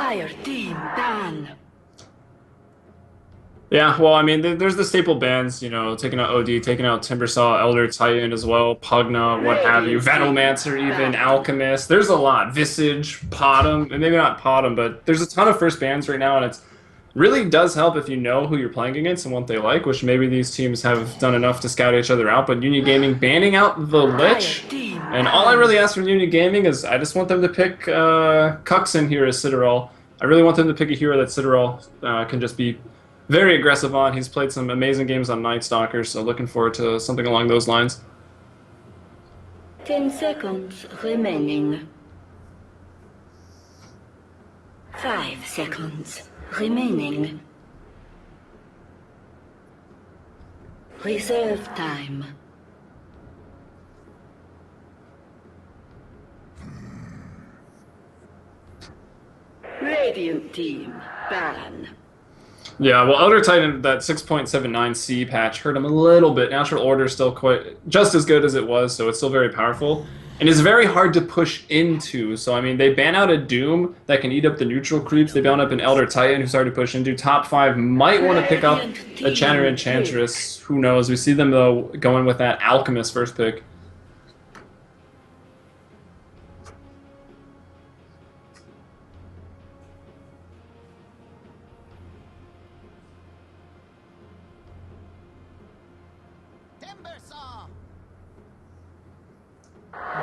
Dire team ban. Yeah, well, I mean, there's the staple bans, you know, taking out OD, taking out Timbersaw, Elder Titan as well, Pugna, what have you, Radiant team Venomancer even, ban. Alchemist. There's a lot. Visage, Potom, and maybe not Potom, but there's a ton of first bans right now, and it's really does help if you know who you're playing against and what they like, which maybe these teams have done enough to scout each other out. But Union Gaming banning out the Dire Lich, team and all I ban. really ask from Union Gaming is I just want them to pick Cuxin here as Citadel. I really want them to pick a hero that Citadel can just be very aggressive on. He's played some amazing games on Night Stalker, so looking forward to something along those lines. 10 seconds remaining. 5 seconds remaining. Reserve time. Radiant team ban. Yeah, well, Elder Titan, that 6.79C patch hurt him a little bit. Natural Order is still quite just as good as it was, so it's still very powerful. And it's very hard to push into. So, I mean, they ban out a Doom that can eat up the neutral creeps. They ban up an Elder Titan who's hard to push into. Top 5 might want to pick up a Channer Enchantress. Who knows? We see them, though, going with that Alchemist first pick.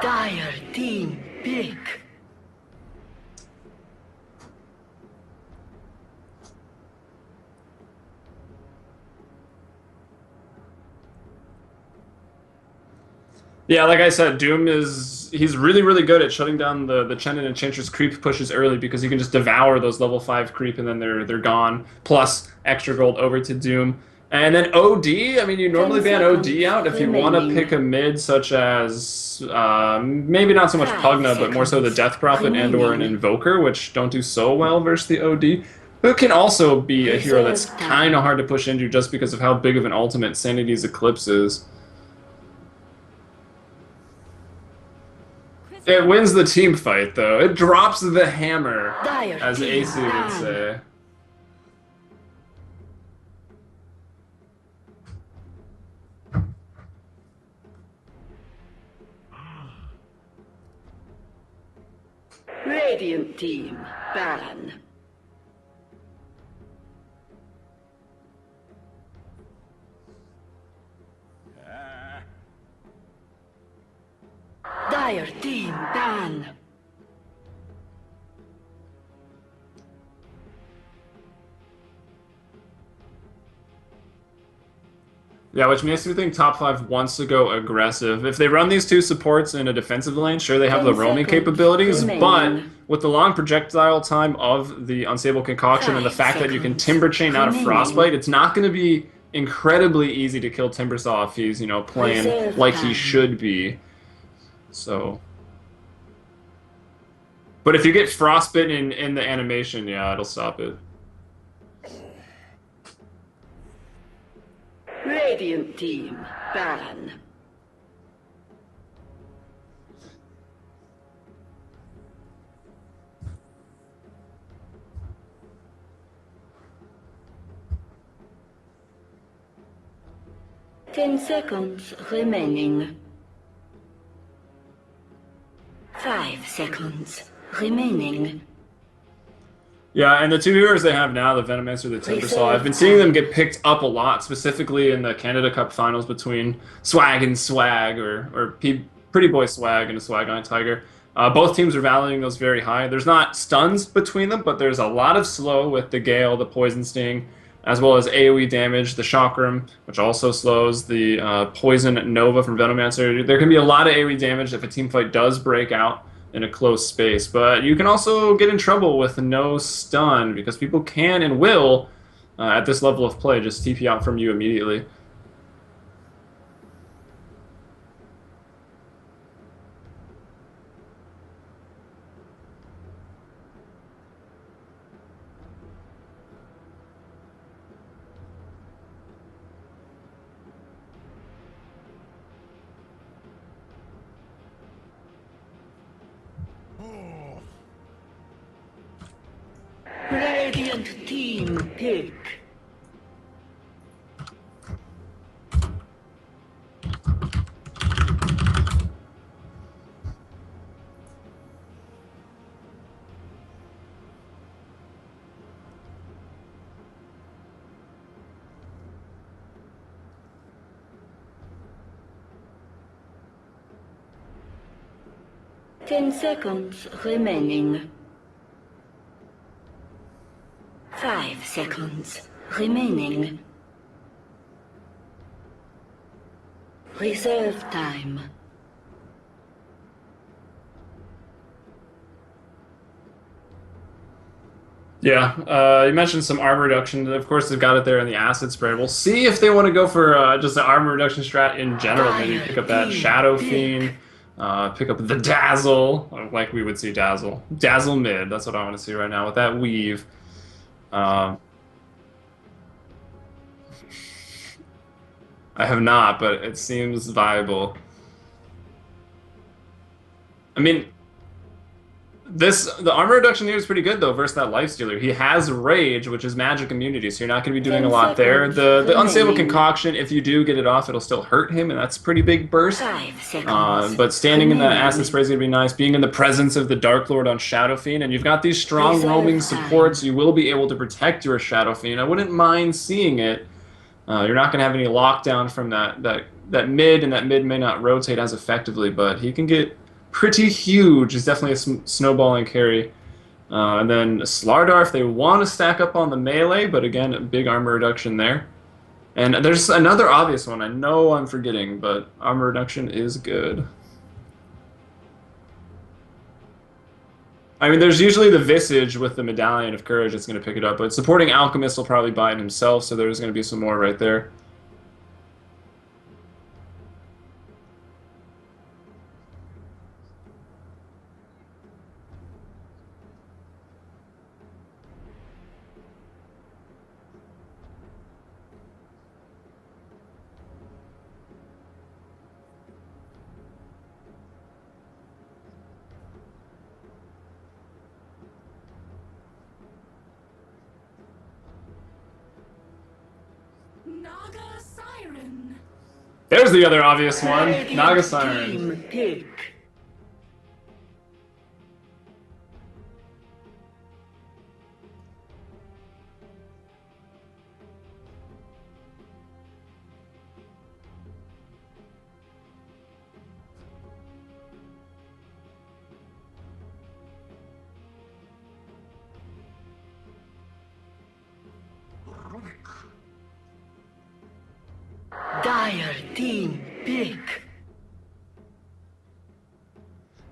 Dire team pick. Yeah, like I said, Doom he's really, really good at shutting down the Chen and Enchantress creep pushes early because you can just devour those level 5 creep and then they're gone. Plus extra gold over to Doom. And then OD, I mean, you normally ban OD out if you want to pick a mid such as maybe not so much Pugna, but more so the Death Prophet and or an Invoker, which don't do so well versus the OD. Who can also be a hero that's kind of hard to push into just because of how big of an ultimate Sanity's Eclipse is. It wins the team fight, though. It drops the hammer, as AC would say. Radiant team ban. Dire team ban. Yeah, which makes me think top 5 wants to go aggressive. If they run these two supports in a defensive lane, sure, they have the roaming capabilities, but with the long projectile time of the Unstable Concoction and the fact that you can Timber Chain out of Frostbite, it's not going to be incredibly easy to kill Timbersaw if he's, you know, playing like he should be. So... But if you get Frostbitten in the animation, yeah, it'll stop it. Radiant team ban. Ten seconds remaining. 5 seconds remaining. Yeah, and the two heroes they have now, the Venomancer, the Timbersaw, I've been seeing them get picked up a lot, specifically in the Canada Cup finals between Swag and Swag, or Pretty Boy Swag and a Swag on Tiger. Both teams are valuing those very high. There's not stuns between them, but there's a lot of slow with the Gale, the Poison Sting, as well as AoE damage, the Chakram, which also slows, the Poison Nova from Venomancer. There can be a lot of AoE damage if a team fight does break out in a close space. But you can also get in trouble with no stun because people can and will, at this level of play, just TP out from you immediately. Radiant team pick. Ten seconds remaining. 5 seconds remaining. Reserve time. Yeah, you mentioned some armor reduction. Of course, they've got it there in the acid spray. We'll see if they want to go for just an armor reduction strat in general. Maybe pick up that Shadow Fiend, pick up the Dazzle, like we would see Dazzle. Dazzle mid, that's what I want to see right now with that weave. I have not, but it seems viable. I mean, the armor reduction here is pretty good though versus that Lifestealer. He has Rage, which is magic immunity, so you're not going to be doing a lot there. The Unstable Concoction, if you do get it off, it'll still hurt him, and that's a pretty big burst. 5 seconds. But standing in the Acid Spray is going to be nice. Being in the presence of the Dark Lord on Shadow Fiend, and you've got these strong roaming supports, you will be able to protect your Shadow Fiend. I wouldn't mind seeing it. You're not going to have any lockdown from that mid, and that mid may not rotate as effectively, but he can get pretty huge. It's definitely a snowballing carry. And then Slardar, if they want to stack up on the melee, but again, a big armor reduction there. And there's another obvious one. I know I'm forgetting, but armor reduction is good. I mean, there's usually the Visage with the Medallion of Courage that's going to pick it up, but supporting Alchemist will probably buy it himself, so there's going to be some more right there. There's the other obvious one, Naga Siren. Pick. Dire team pick.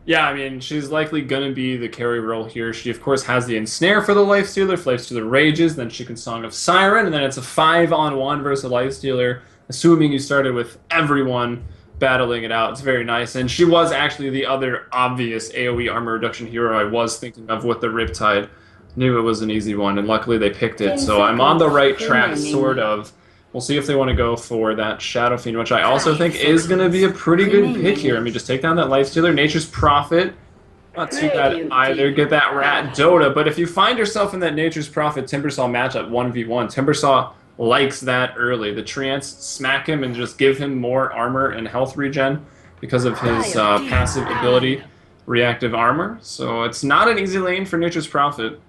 Yeah, I mean, she's likely going to be the carry role here. She, of course, has the Ensnare for the Lifestealer. If Lifestealer rages, then she can Song of Siren, and then it's a 5-on-1 versus a Lifestealer, assuming you started with everyone battling it out. It's very nice. And she was actually the other obvious AoE armor reduction hero I was thinking of with the Riptide. Knew it was an easy one, and luckily they picked it. So I'm on the right track, sort of. We'll see if they want to go for that Shadow Fiend, which I also think is going to be a pretty good pick here. I mean, just take down that Lifestealer. Nature's Prophet, not too bad either. Get that Rat Dota, but if you find yourself in that Nature's Prophet Timbersaw matchup 1v1, Timbersaw likes that early. The Treants smack him and just give him more armor and health regen because of his passive ability, Reactive Armor. So it's not an easy lane for Nature's Prophet.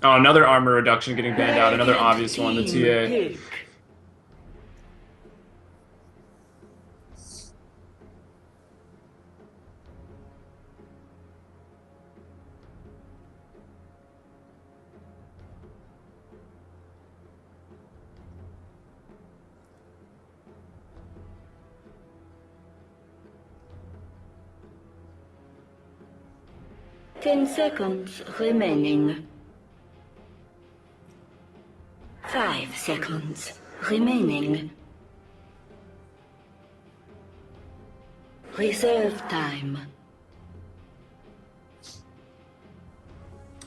Oh, another armor reduction getting banned out. Another obvious one, the TA. Ten seconds remaining. 5 seconds remaining. Reserve time.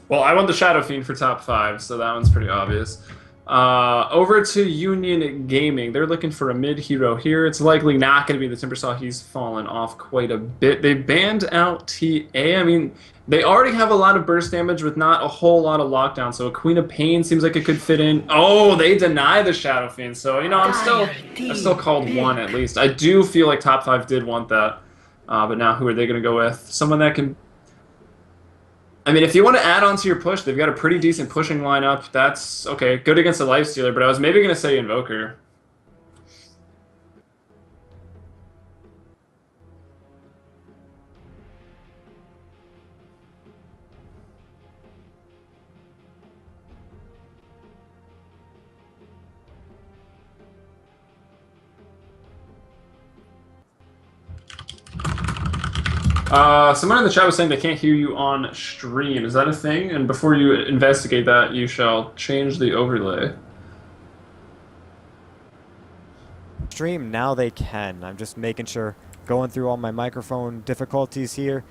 Well, I want the Shadow Fiend for top 5, so that one's pretty obvious. Over to Union Gaming. They're looking for a mid hero here. It's likely not going to be the Timbersaw. He's fallen off quite a bit. They banned out TA. I mean, they already have a lot of burst damage with not a whole lot of lockdown. So a Queen of Pain seems like it could fit in. Oh, they deny the Shadow Fiend. So I've still called one at least. I do feel like top 5 did want that. But now who are they going to go with? Someone that can. I mean, if you want to add on to your push, they've got a pretty decent pushing lineup. That's okay, good against the Lifestealer, but I was maybe going to say Invoker. Someone in the chat was saying they can't hear you on stream. Is that a thing? And before you investigate that, you shall change the overlay. Stream, now they can. I'm just making sure, going through all my microphone difficulties here.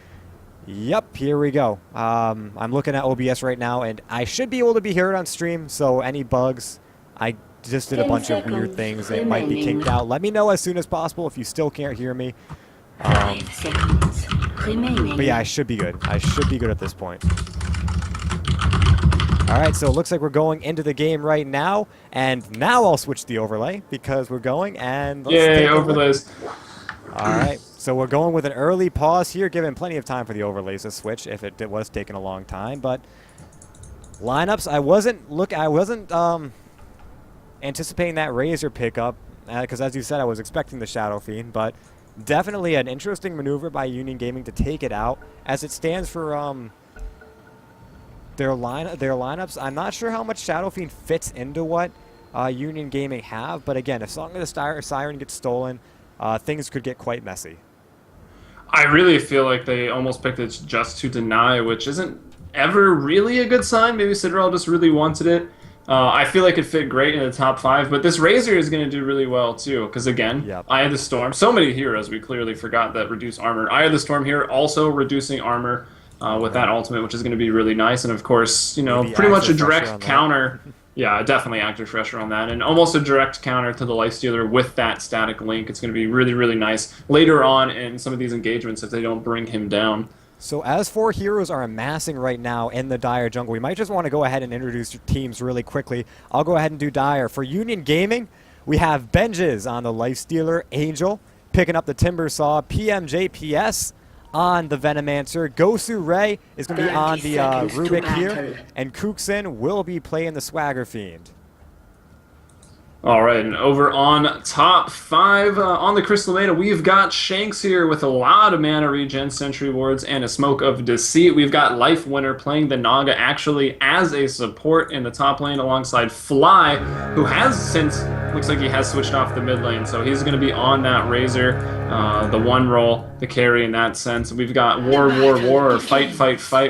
Yep, here we go. I'm looking at OBS right now, and I should be able to be heard on stream, so any bugs, I just did a bunch of weird things that might be kicked out. Let me know as soon as possible if you still can't hear me. 5 seconds remaining. But yeah, I should be good. I should be good at this point. Alright, so it looks like we're going into the game right now. And now I'll switch the overlay because we're going and... Yay, overlays. Alright, so we're going with an early pause here, giving plenty of time for the overlays to switch if it was taking a long time. But lineups, I wasn't anticipating that Razor pickup because as you said, I was expecting the Shadow Fiend, but definitely an interesting maneuver by Union Gaming to take it out. As it stands for their lineups, I'm not sure how much Shadow Fiend fits into what Union Gaming have, but again, if Song of the Siren gets stolen, things could get quite messy. I really feel like they almost picked it just to deny, which isn't ever really a good sign. Maybe Citadel just really wanted it. I feel like it fit great in the top 5, but this Razor is going to do really well too, because again, Eye of the Storm, so many heroes we clearly forgot that reduce armor. Eye of the Storm here also reducing armor with that ultimate, which is going to be really nice, and of course, you know, pretty much a direct counter. Yeah, definitely active pressure on that, and almost a direct counter to the Lifestealer with that static link. It's going to be really, really nice later on in some of these engagements if they don't bring him down. So as 4 heroes are amassing right now in the Dire jungle, we might just want to go ahead and introduce your teams really quickly. I'll go ahead and do Dire. For Union Gaming, we have Benjes on the Lifestealer, Angel picking up the Timbersaw, PMJPS on the Venomancer, Gosu Ray is going to be on the Rubik here, and Kooksin will be playing the Swagger Fiend. All right, and over on top 5, on the Crystal Maiden, we've got Shanks here with a lot of mana regen, Sentry Wards, and a Smoke of Deceit. We've got Life Winner playing the Naga actually as a support in the top lane alongside Fly, who has since, looks like he has switched off the mid lane, so he's going to be on that Razor, the one roll, the carry in that sense. We've got War, or Fight,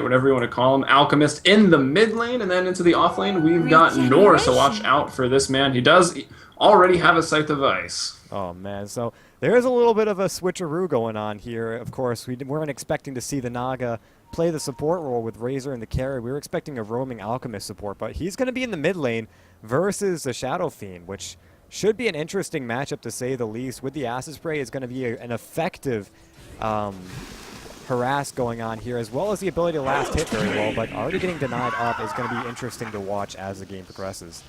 whatever you want to call him. Alchemist in the mid lane, and then into the off lane, we've got Nor, so watch out for this man. He does already have a Scythe of Ice. Oh man, so there's a little bit of a switcheroo going on here. Of course, we weren't expecting to see the Naga play the support role with Razor and the carry. We were expecting a roaming Alchemist support, but he's going to be in the mid lane versus the Shadow Fiend, which should be an interesting matchup to say the least. With the Acid Spray, it's going to be an effective harass going on here, as well as the ability to last hit very well, but already getting denied up is going to be interesting to watch as the game progresses.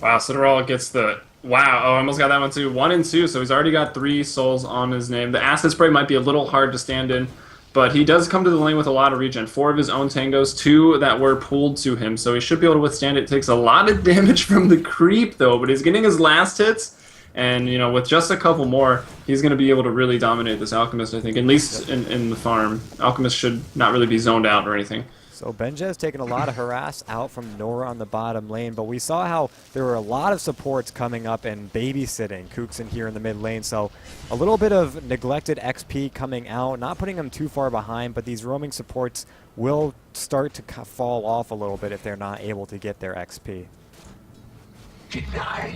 Wow, Citadel gets the... Wow, oh, I almost got that one too. 1 and 2, so he's already got 3 souls on his name. The Acid Spray might be a little hard to stand in, but he does come to the lane with a lot of regen. 4 of his own tangos, 2 that were pulled to him, so he should be able to withstand it. It takes a lot of damage from the creep, though, but he's getting his last hits, and, you know, with just a couple more, he's going to be able to really dominate this Alchemist, I think, at least in the farm. Alchemist should not really be zoned out or anything. So Benjes taking a lot of harass out from Nora on the bottom lane, but we saw how there were a lot of supports coming up and babysitting Kooksin here in the mid lane, so a little bit of neglected XP coming out, not putting them too far behind, but these roaming supports will start to fall off a little bit if they're not able to get their XP.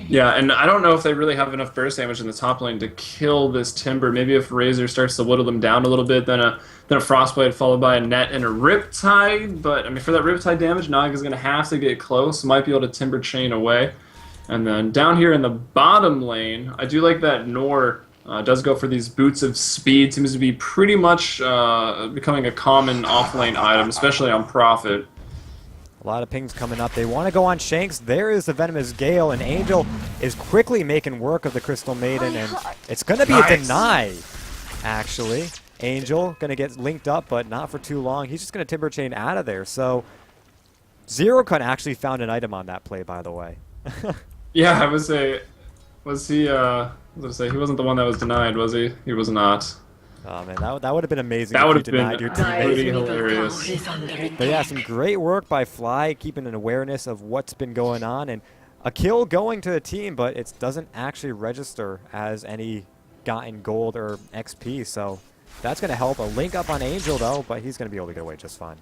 Yeah, and I don't know if they really have enough burst damage in the top lane to kill this Timber. Maybe if Razor starts to whittle them down a little bit, then a Frostblade followed by a Net and a Riptide. But, I mean, for that Riptide damage, Naga's going to have to get close. Might be able to Timber chain away. And then down here in the bottom lane, I do like that Nor does go for these boots of speed. Seems to be pretty much becoming a common off-lane item, especially on Prophet. A lot of pings coming up. They want to go on Shanks. There is the Venomous Gale, and Angel is quickly making work of the Crystal Maiden, and it's going to be a deny, actually. Angel going to get linked up, but not for too long. He's just going to Timber Chain out of there. So ZeroCun actually found an item on that play, by the way. Yeah, I would say, was he? I was gonna say he wasn't the one that was denied, was he? He was not. Oh man, that would have been amazing. That if would you have been denied your pretty teammate. hilarious. But yeah, some great work by Fly, keeping an awareness of what's been going on, and a kill going to the team, but it doesn't actually register as any gotten gold or XP. So that's going to help. A link up on Angel though, but he's going to be able to get away just fine.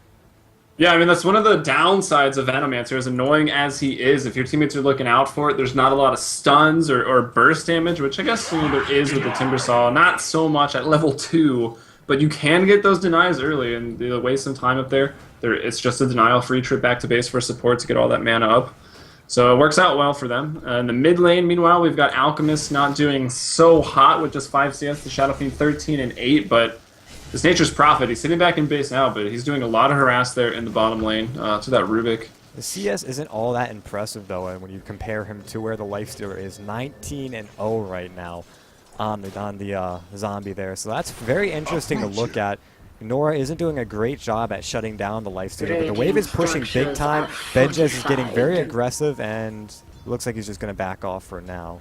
Yeah, I mean, that's one of the downsides of Venomancer, as annoying as he is. If your teammates are looking out for it, there's not a lot of stuns or burst damage, which I guess there is with the Timbersaw. Not so much at level 2, but you can get those denies early and waste some time up there. It's just a denial-free trip back to base for support to get all that mana up. So it works out well for them. In the mid lane, meanwhile, we've got Alchemist not doing so hot with just 5 CS, the Shadow Fiend 13 and 8, but this Nature's Prophet, he's sitting back in base now, but he's doing a lot of harass there in the bottom lane to that Rubik. The CS isn't all that impressive, though, and when you compare him to where the Lifestealer is, 19 and 0 right now on the zombie there. So that's very interesting to look at. Nora isn't doing a great job at shutting down the Lifestealer, but the wave is pushing big time. Benjes is getting very aggressive, and looks like he's just going to back off for now.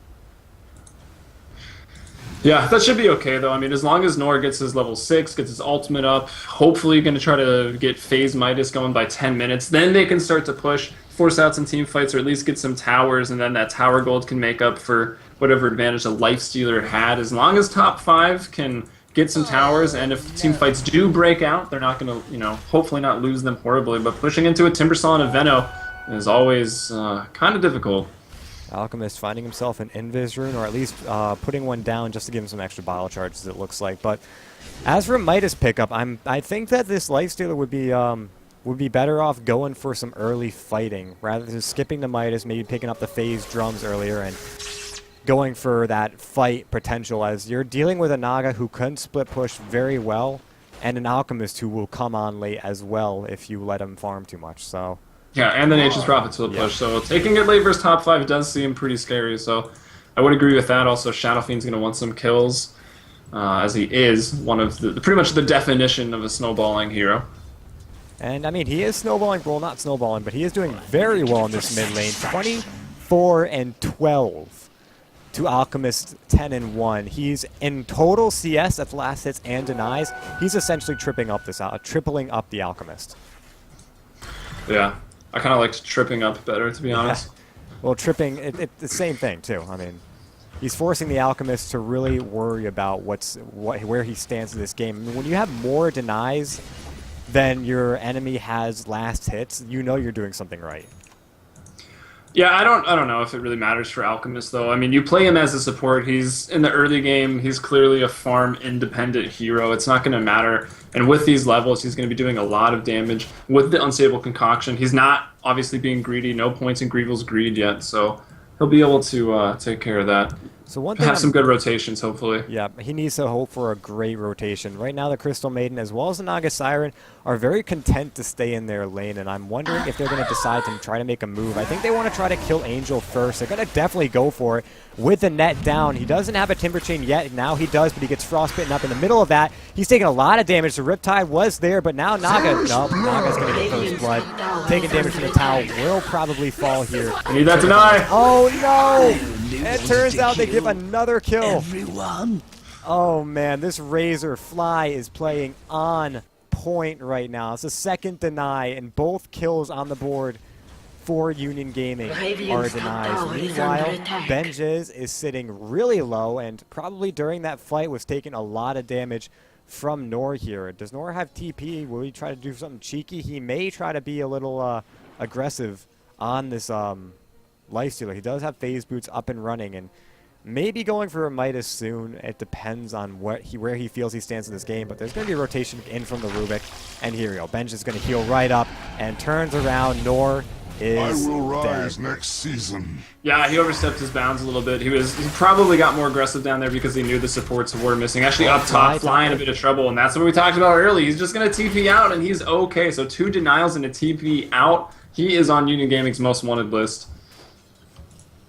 Yeah, that should be okay, though. I mean, as long as Nor gets his level 6, gets his ultimate up, hopefully going to try to get Phase Midas going by 10 minutes, then they can start to push, force out some team fights, or at least get some towers, and then that tower gold can make up for whatever advantage the Lifestealer had. As long as top 5 can get some towers, and if team fights do break out, they're not going to, hopefully not lose them horribly, but pushing into a Timbersaw and a Veno is always kind of difficult. Alchemist finding himself an Invis rune, or at least putting one down just to give him some extra bottle charges, it looks like. But as for Midas pickup, I think that this Lifestealer would be better off going for some early fighting rather than skipping the Midas, maybe picking up the phase drums earlier and going for that fight potential, as you're dealing with a Naga who can split push very well and an Alchemist who will come on late as well if you let him farm too much. So. Yeah, and the Nature's Prophet's will push, so taking it late versus top 5 does seem pretty scary, so I would agree with that. Also, Shadow Fiend's going to want some kills, as he is one of the pretty much the definition of a snowballing hero. And, I mean, he is snowballing, well, not snowballing, but he is doing very well in this mid lane. 24 and 12 to Alchemist 10 and 1. He's in total CS, that's last hits and denies. He's essentially tripling up the Alchemist. Yeah. I kind of liked tripping up better, to be honest. Well, tripping, it's the same thing, too. I mean, he's forcing the Alchemist to really worry about where he stands in this game. I mean, when you have more denies than your enemy has last hits, you know you're doing something right. Yeah, I don't know if it really matters for Alchemist, though. I mean, you play him as a support. He's in the early game. He's clearly a farm-independent hero. It's not going to matter. And with these levels, he's going to be doing a lot of damage with the Unstable Concoction. He's not obviously being greedy. No points in Grievel's greed yet, so he'll be able to take care of that. So one thing have some good rotations, hopefully. Yeah, he needs to hope for a great rotation. Right now, the Crystal Maiden as well as the Naga Siren are very content to stay in their lane, and I'm wondering if they're going to decide to try to make a move. I think they want to try to kill Angel first. They're going to definitely go for it with the net down. He doesn't have a Timber Chain yet. Now he does, but he gets frostbitten up in the middle of that. He's taking a lot of damage. The Riptide was there, but now Naga, nope, Naga's going to get first blood. Taking damage from the tower, will probably fall here. Need that deny. Oh, no! It turns out they give another kill. Oh man, this Razor Fly is playing on point right now. It's the second deny, and both kills on the board for Union Gaming are denies. Meanwhile, Benjes is sitting really low, and probably during that fight was taking a lot of damage from Nor here. Does Nor have TP? Will he try to do something cheeky? He may try to be a little aggressive on this Lifestealer. He does have phase boots up and running, and maybe going for a Midas soon. It depends on where he feels he stands in this game, but there's going to be a rotation in from the Rubik, and here we go. Benj is going to heal right up and turns around. Nor is I will rise dead. next season. Yeah, he overstepped his bounds a little bit. He probably got more aggressive down there because he knew the supports were missing. Actually, up top, flying a bit of trouble, and that's what we talked about early. He's just going to TP out, and he's okay. So 2 denials and a TP out. He is on Union Gaming's most wanted list.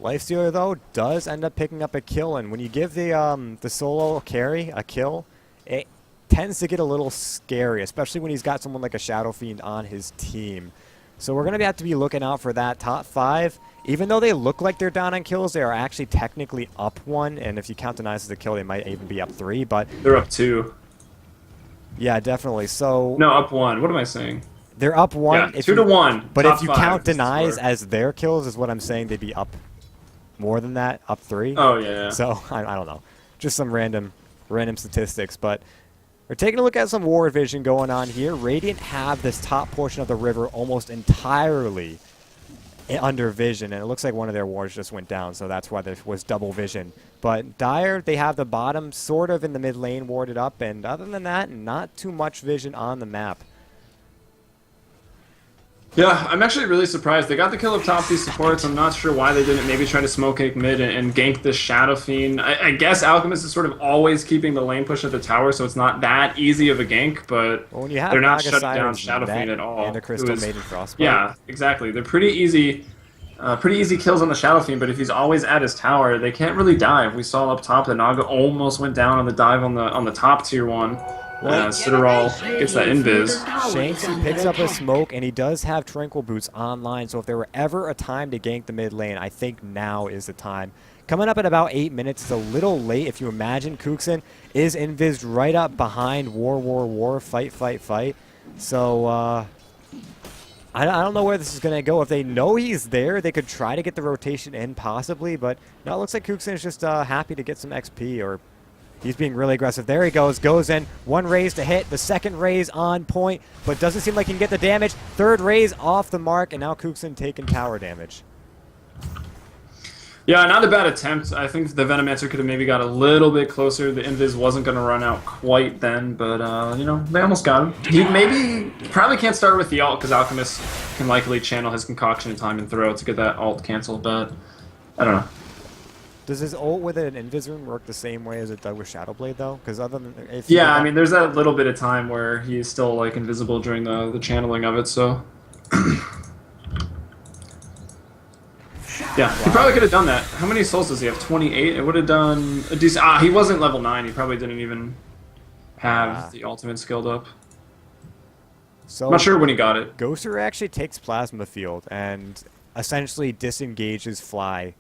Lifestealer, though, does end up picking up a kill, and when you give the solo carry a kill, it tends to get a little scary, especially when he's got someone like a Shadow Fiend on his team. So we're going to have to be looking out for that. Top 5, even though they look like they're down on kills, they are actually technically up 1, and if you count denies as a kill, they might even be up 3, but... They're up 2. Yeah, definitely. So... No, up 1. What am I saying? They're up 1. Yeah, 2 to 1. But Top if you 5 count is the denies score. as their kills, is what I'm saying, they'd be up more than that, up 3. Oh, yeah. So, I don't know. Just some random statistics, but... We're taking a look at some war vision going on here. Radiant have this top portion of the river almost entirely under vision, and it looks like one of their wars just went down, so that's why there was double vision. But Dire, they have the bottom sort of in the mid lane warded up, and other than that, not too much vision on the map. Yeah, I'm actually really surprised. They got the kill up top these supports. I'm not sure why they didn't maybe try to smoke cake mid and gank this Shadow Fiend. I guess Alchemist is sort of always keeping the lane push at the tower, so it's not that easy of a gank, but Well, when you have they're not Naga shutting down Sirens, Shadow Net, Fiend at all. and a Crystal It was- Maiden Frostbite. Yeah, exactly. They're pretty easy kills on the Shadow Fiend, but if he's always at his tower, they can't really dive. We saw up top that Naga almost went down on the dive on the top tier 1. Citadel gets that invis. Shanks, he picks up a smoke, and he does have Tranquil Boots online, so if there were ever a time to gank the mid lane, I think now is the time. Coming up at about 8 minutes, it's a little late if you imagine. Kuxin is invised right up behind war, fight. So, I don't know where this is going to go. If they know he's there, they could try to get the rotation in, possibly, but no, it looks like Kuxin is just happy to get some XP, or he's being really aggressive. There he goes in. 1 raise to hit. The second raise on point, but doesn't seem like he can get the damage. 3rd raise off the mark, and now Kuxin taking tower damage. Yeah, not a bad attempt. I think the Venomancer could have maybe got a little bit closer. The invis wasn't going to run out quite then, but, you know, they almost got him. He probably can't start with the ult, because Alchemist can likely channel his concoction in time and throw to get that ult canceled, but I don't know. Does his ult with an invis rune work the same way as it does with Shadowblade, though? Because other than... Yeah, I mean, there's that little bit of time where he's still, like, invisible during the channeling of it, so... Yeah, he probably could have done that. How many souls does he have? 28? It would have done a decent... he wasn't level 9. He probably didn't even have the ultimate skilled up. So I'm not sure when he got it. Ghoster actually takes Plasma Field and essentially disengages Fly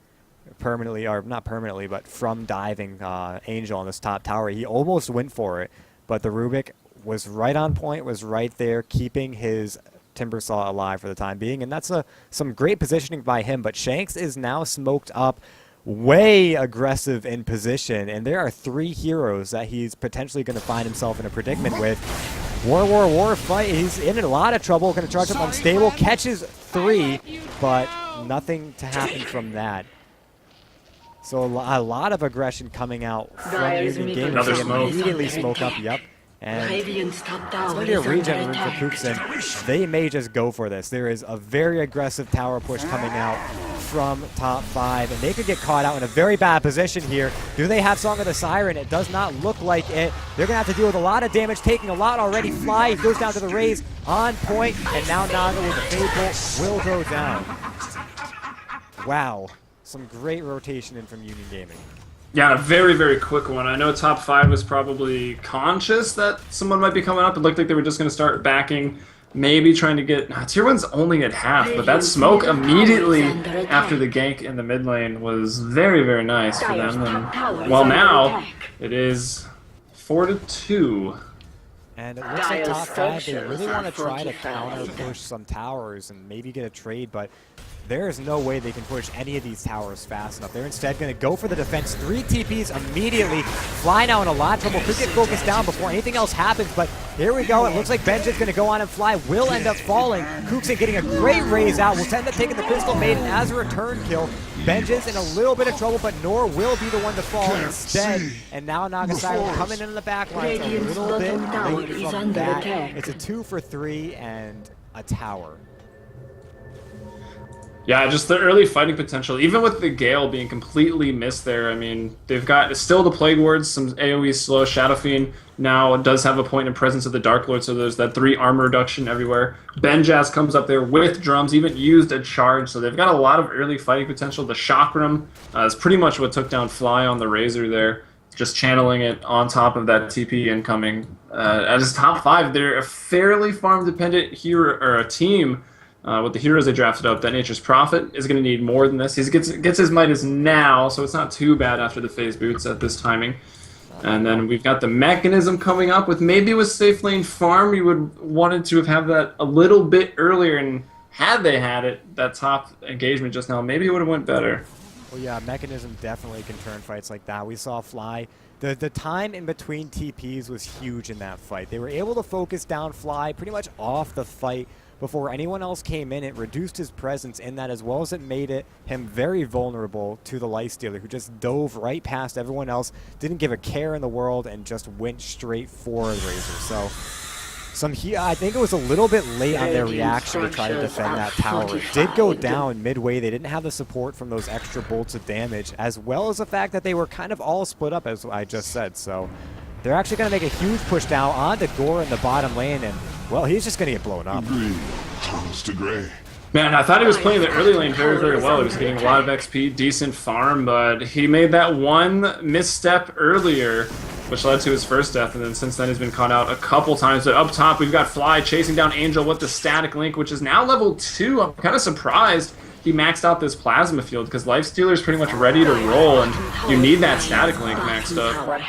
permanently, or not permanently, but from diving Angel on this top tower. He almost went for it, but the Rubik was right on point, was right there, keeping his Timbersaw alive for the time being, and that's some great positioning by him. But Shanks is now smoked up, way aggressive in position, and there are 3 heroes that he's potentially going to find himself in a predicament with. War fight. He's in a lot of trouble. Going to charge up Unstable, catches 3, but nothing to happen from that. So a lot of aggression coming out from Union Gaming. Another smoke. Immediately smoke up, yep. And Radiant's top it's tower going to be a is under regen room for attack. Kuxin. They may just go for this. There is a very aggressive tower push coming out from top 5, and they could get caught out in a very bad position here. Do they have Song of the Siren? It does not look like it. They're going to have to deal with a lot of damage, taking a lot already. Fly goes down to the raise, on point, and now Naga with the Fable will go down. Wow. Some great rotation in from Union Gaming. Yeah, a very, very quick one. I know top 5 was probably conscious that someone might be coming up. It looked like they were just going to start backing, maybe trying to get... tier 1's only at half, but that smoke immediately after the gank in the mid lane was very, very nice for them. And, well, now it is 4-2. And it looks like top 5, they really want to try to counter push some towers and maybe get a trade, but there is no way they can push any of these towers fast enough. They're instead going to go for the defense. 3 TPs immediately. Fly now in a lot of trouble. Could get focused down before anything else happens, but here we go. It looks like Benja's going to go on and Fly will end up falling. Kuxin getting a great raise out. Will end up taking the Crystal Maiden as a return kill. Benja's in a little bit of trouble, but Nor will be the one to fall instead. And now Nagasaki coming in the back line a little bit late from that. It's a 2 for 3 and a tower. Yeah, just the early fighting potential, even with the Gale being completely missed there. I mean, they've got still the Plague Wards, some AoE slow. Shadow Fiend now does have a point in presence of the Dark Lord, so there's that 3 armor reduction everywhere. Benjaz comes up there with drums, even used a charge, so they've got a lot of early fighting potential. The Chakram is pretty much what took down Fly on the Razor there, just channeling it on top of that TP incoming. As top 5, they're a fairly farm-dependent hero or a team. With the heroes they drafted up, that Nature's Prophet is going to need more than this. He gets his Midas now, so it's not too bad after the phase boots at this timing. And then we've got the Mechanism coming up with maybe with Safe Lane Farm, you would wanted to have that a little bit earlier, and had they had it, that top engagement just now, maybe it would have went better. Well, yeah, Mechanism definitely can turn fights like that. We saw Fly. The time in between TPs was huge in that fight. They were able to focus down Fly pretty much off the fight before anyone else came in. It reduced his presence in that, as well as it made him very vulnerable to the Lifestealer, who just dove right past everyone else, didn't give a care in the world, and just went straight for the Razor. So I think it was a little bit late on their reaction to try to defend that tower. It did go down midway. They didn't have the support from those extra bolts of damage, as well as the fact that they were kind of all split up, as I just said. So they're actually going to make a huge push now onto Gore in the bottom lane, and, well, he's just going to get blown up. Green turns to gray. Man, I thought he was playing the early lane very, very well. He was getting a lot of XP, decent farm, but he made that one misstep earlier, which led to his first death, and then since then he's been caught out a couple times. But up top, we've got Fly chasing down Angel with the Static Link, which is now level 2. I'm kind of surprised he maxed out this Plasma Field, because Lifestealer is pretty much ready to roll, and you need that Static Link maxed up.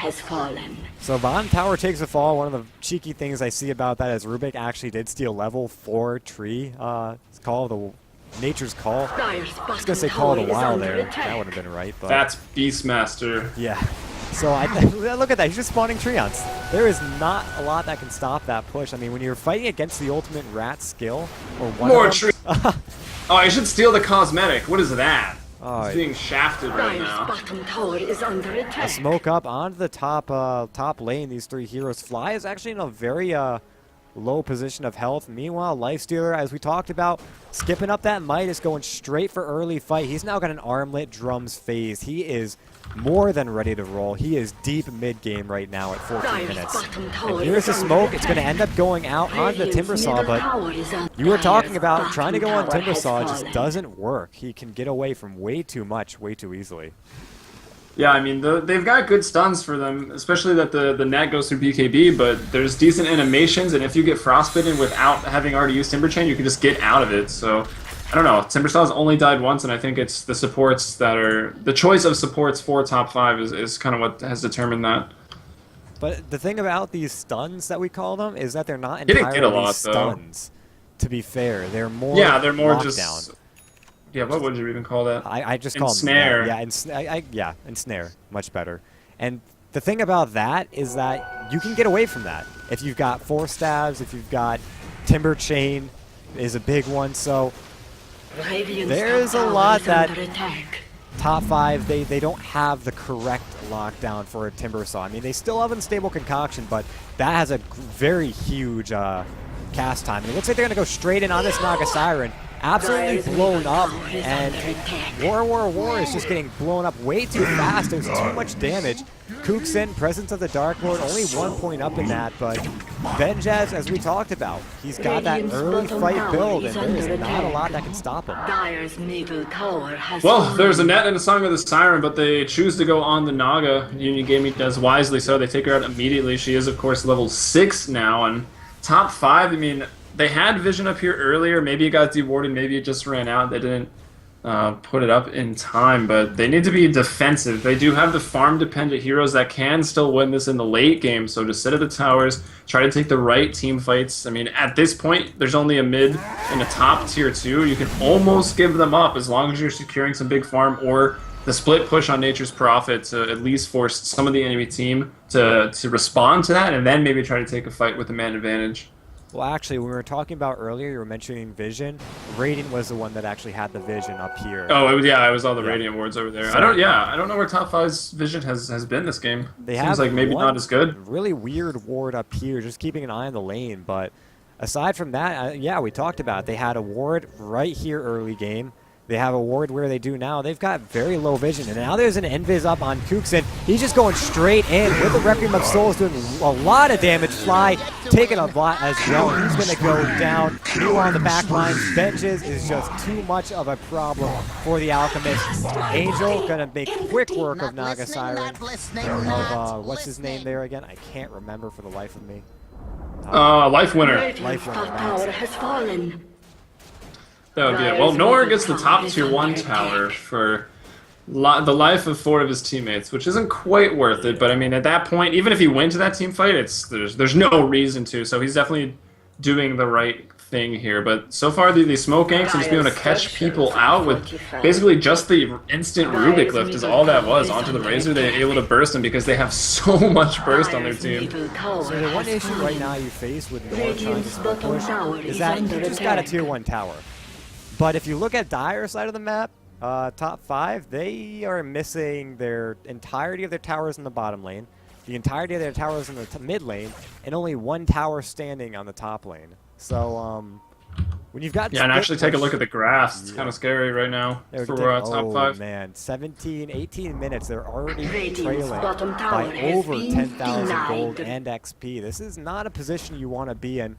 So Bottom Tower takes a fall. One of the cheeky things I see about that is Rubik actually did steal level 4 tree. It's called the Nature's Call. I was going to say Call of the Wild there. That would have been right. But that's Beastmaster. Yeah. So look at that. He's just spawning Treants. There is not a lot that can stop that push. I mean, when you're fighting against the ultimate rat skill, or one more of them, Oh, I should steal the cosmetic. What is that? Oh, he's being shafted right now. A smoke up onto the top lane. These 3 heroes. Fly is actually in a very low position of health. Meanwhile, Lifestealer, as we talked about, skipping up that Midas, going straight for early fight. He's now got an armlet drums phase. He is more than ready to roll. He is deep mid-game right now at 14 minutes. And here's the smoke. It's going to end up going out onto the Timbersaw, but you were talking about trying to go on Timbersaw. It just doesn't work. He can get away from way too much, way too easily. Yeah, I mean, they've got good stuns for them, especially that the net goes through BKB, but there's decent animations, and if you get frostbitten without having already used Timber Chain, you can just get out of it. So I don't know. Timbersaw's only died once, and I think it's the supports that are... The choice of supports for top 5 is kind of what has determined that. But the thing about these stuns that we call them is that they're not Didn't get a entirely lot, stuns, to be fair. They're more they're more lockdown. just... Yeah, what would you even call that? I just call ensnare. them ensnare. Much better. And the thing about that is that you can get away from that. If you've got 4 stabs, if you've got Timber Chain is a big one. So there's a lot that top 5, they don't have the correct lockdown for a Timbersaw. I mean, they still have Unstable Concoction, but that has a very huge cast time. And it looks like they're going to go straight in on this Naga Siren. Absolutely blown up, and War is just getting blown up way too fast. There's too much damage. Kooks in, Presence of the Dark Lord, only 1 point up in that, but Benjaz, as we talked about, he's got that early fight build, and there's not a lot that can stop him. Well, there's a net and a Song of the Siren, but they choose to go on the Naga. Union Gaming does wisely so. They take her out immediately. She is, of course, level 6 now, and top 5, I mean... They had vision up here earlier. Maybe it got dewarded. Maybe it just ran out. They didn't put it up in time. But they need to be defensive. They do have the farm-dependent heroes that can still win this in the late game. So just sit at the towers, try to take the right team fights. I mean, at this point, there's only a mid and a top tier 2. You can almost give them up as long as you're securing some big farm or the split push on Nature's Prophet to at least force some of the enemy team to respond to that, and then maybe try to take a fight with the man advantage. Well, actually, when we were talking about earlier, you were mentioning Vision. Radiant was the one that actually had the Vision up here. Oh, it was all the Radiant wards over there. So, I don't know where top 5's Vision has been this game. They Seems like maybe not as good. Really weird ward up here, just keeping an eye on the lane. But aside from that, yeah, we talked about it. They had a ward right here early game. they have a ward where they do now. They've got very low vision. And now there's an Invis up on Kuxin. He's just going straight in with the Requiem of Souls, doing a lot of damage. Fly taking a lot as well. He's going to go down. Meanwhile, on the back lines, Benches is just too much of a problem for the Alchemist. Angel going to make quick work of Naga Siren. What's his name there again? I can't remember for the life of me. Life winner. Radiant's top tower has fallen. That would be it. Well, Nor gets the top tier 1 tower for the life of 4 of his teammates, which isn't quite worth it. But I mean, at that point, even if he went to that team fight, there's no reason to. So he's definitely doing the right thing here. But so far, the smoke ganks and just being able to catch people out with basically just the instant Rubik lift is all that was onto the Razor. They're able to burst him because they have so much burst on their team. So the one issue right now you face with Nor trying to split push is that you just got a tier 1 tower. But if you look at Dire's side of the map, top 5, they are missing their entirety of their towers in the bottom lane, the entirety of their towers in the mid lane, and only 1 tower standing on the top lane. So when you've got and actually take a look at the graphs. It's kind of scary right now for top 5. Oh man, 17, 18 minutes. They're already trailing by over 10,000 gold and XP. This is not a position you want to be in.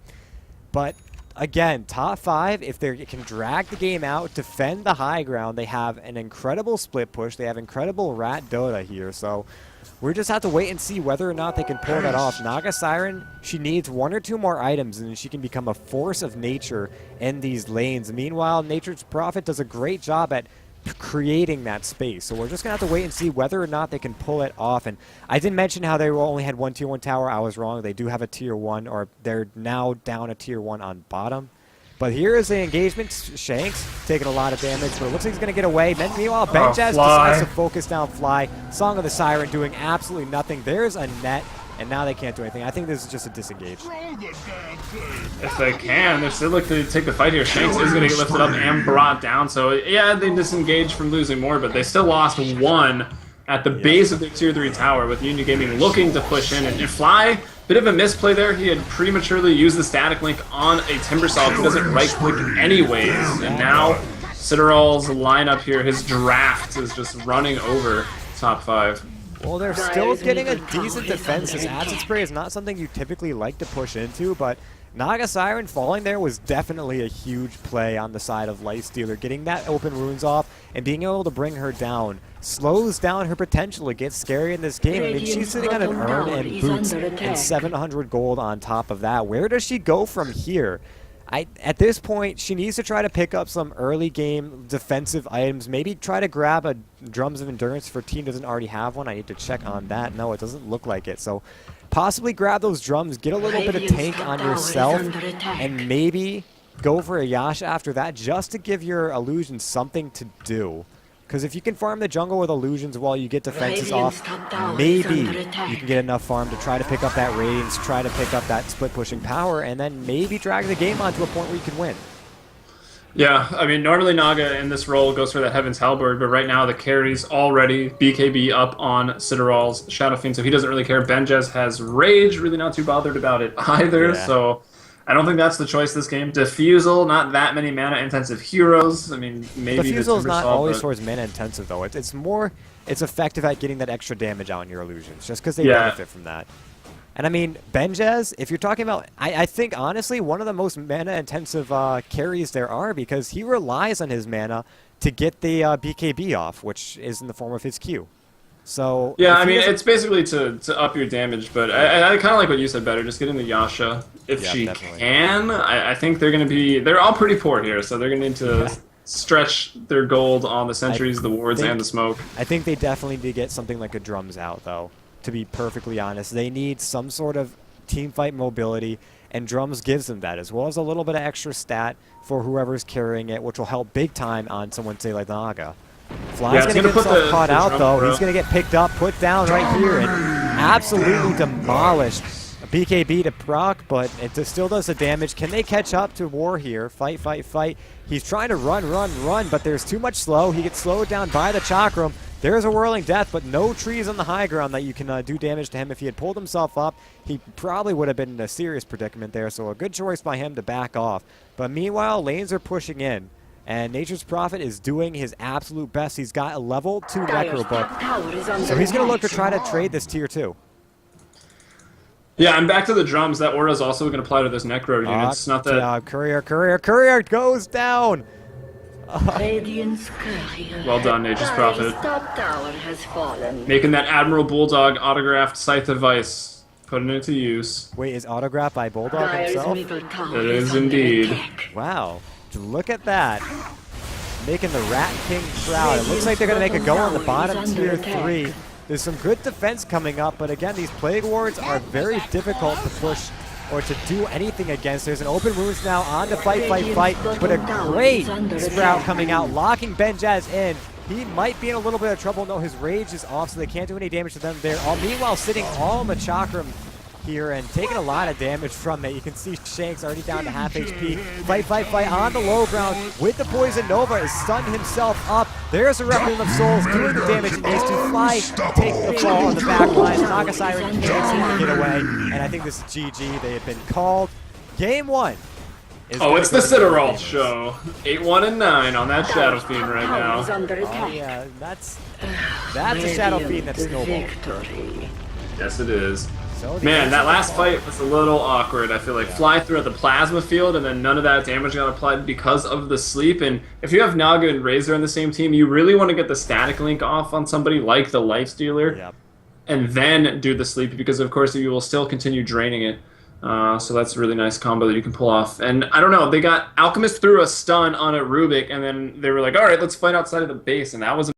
But again, top 5, if they can drag the game out, defend the high ground, they have an incredible split push. They have incredible Rat Dota here. So we just have to wait and see whether or not they can pull that off. Naga Siren, she needs 1 or 2 more items, and she can become a force of nature in these lanes. Meanwhile, Nature's Prophet does a great job at creating that space. So we're just going to have to wait and see whether or not they can pull it off. And I didn't mention how they only had 1 tier 1 tower. I was wrong. They do have a tier 1, or they're now down a tier 1 on bottom. But here is the engagement. Shanks taking a lot of damage, but it looks like he's going to get away. Meanwhile, Benjaz decides to focus down Fly. Song of the Siren doing absolutely nothing. There's a net, and now they can't do anything. I think this is just a disengage. If they can, they're still looking to take the fight here. Shanks is going to get lifted up and brought down. So, yeah, they disengaged from losing more, but they still lost 1 at the base of their tier 3 tower with Union Gaming looking to push in. And Fly, bit of a misplay there. He had prematurely used the static link on a Timbersaw who doesn't right-click anyways. And now Citadel's lineup here, his draft is just running over top 5. Well, they're still getting a decent defense. This acid spray is not something you typically like to push into, but Naga Siren falling there was definitely a huge play on the side of Lifestealer. Getting that open runes off and being able to bring her down slows down her potential to get scary in this game. I mean, she's sitting on an urn and boots and 700 gold on top of that. Where does she go from here? At this point, she needs to try to pick up some early game defensive items. Maybe try to grab a Drums of Endurance if her team doesn't already have one. I need to check on that. No, it doesn't look like it. So possibly grab those drums, get a little bit of tank on yourself, and maybe go for a Yasha after that just to give your illusions something to do. Because if you can farm the jungle with illusions while you get defenses off, maybe you can get enough farm to try to pick up that Radiance, try to pick up that split pushing power, and then maybe drag the game on to a point where you can win. Yeah, I mean, normally Naga in this role goes for the Heaven's Halberd, but right now the carry's already BKB up on Citadel's Shadow Fiend, so he doesn't really care. Benjaz has Rage, really not too bothered about it either, so I don't think that's the choice this game. Diffusal, not that many mana-intensive heroes. I mean, maybe Diffusal is not always towards mana-intensive, though. It's more, it's effective at getting that extra damage out on your illusions, just because they benefit from that. And I mean, Benjaz, if you're talking about, I think, honestly, one of the most mana-intensive carries there are, because he relies on his mana to get the BKB off, which is in the form of his Q. So yeah, I mean, it's basically to up your damage, but I kind of like what you said better, just getting the Yasha if she can. I think they're going to be, they're all pretty poor here, so they're going to need to stretch their gold on the sentries, the wards, and the smoke. I think they definitely need to get something like a Drums out, though, to be perfectly honest. They need some sort of team fight mobility, and Drums gives them that, as well as a little bit of extra stat for whoever's carrying it, which will help big time on someone, say, like Naga. Fly's going to get himself caught out, though. He's going to get picked up, put down right here, and absolutely demolished. A BKB to proc, but it still does the damage. Can they catch up to War here? Fight, fight, fight. He's trying to run, but there's too much slow. He gets slowed down by the Chakram. There's a Whirling Death, but no trees on the high ground that you can do damage to him. If he had pulled himself up, he probably would have been in a serious predicament there, so a good choice by him to back off. But meanwhile, lanes are pushing in. And Nature's Prophet is doing his absolute best. He's got a level 2 Dire's Necro top book, tower is under so he's going to look to attack. try to trade this tier 2. Yeah, I'm back to the drums. That aura is also going to apply to this Necro unit. It's not that... Courier goes down! Radiant's courier. Well done, Nature's Prophet. Dire's top tower has fallen. Making that Admiral Bulldog autographed scythe device. Putting it to use. Wait, is autographed by Bulldog Dire's himself? middle tower It is is under indeed. attack. Wow, look at that. Making the Rat King proud. It looks like they're going to make a go on the bottom tier 3. There's some good defense coming up, but again, these Plague Wards are very difficult to push or to do anything against. There's an open wounds now on to fight, but a great Sprout coming out, locking Benjaz in. He might be in a little bit of trouble. No, his rage is off, so they can't do any damage to them there. Meanwhile, sitting all in the Chakram here and taking a lot of damage from it. You can see Shanks already down to half HP. Fight on the low ground with the Poison Nova is stunned himself up. There's a Requiem of Souls doing the damage. It needs to fly, take the fall on the back line. Naga Siren can't seem to get away. And I think this is GG. They have been called. Game 1. Oh, it's the Citadel show. 8-1 and 9 on that Shadow Fiend right Tower is now. under Oh attack. yeah, that's a Shadow Fiend that's snowballed. Victory. Yes, it is. So the Man, that answer- last fight was a little awkward. I feel like fly through at the plasma field, and then none of that damage got applied because of the sleep. And if you have Naga and Razor on the same team, you really want to get the static link off on somebody like the Life Stealer, Yep. and then do the sleep because, of course, you will still continue draining it. So that's a really nice combo that you can pull off. And I don't know, they got Alchemist threw a stun on a Rubik, and then they were like, all right, let's fight outside of the base, and that was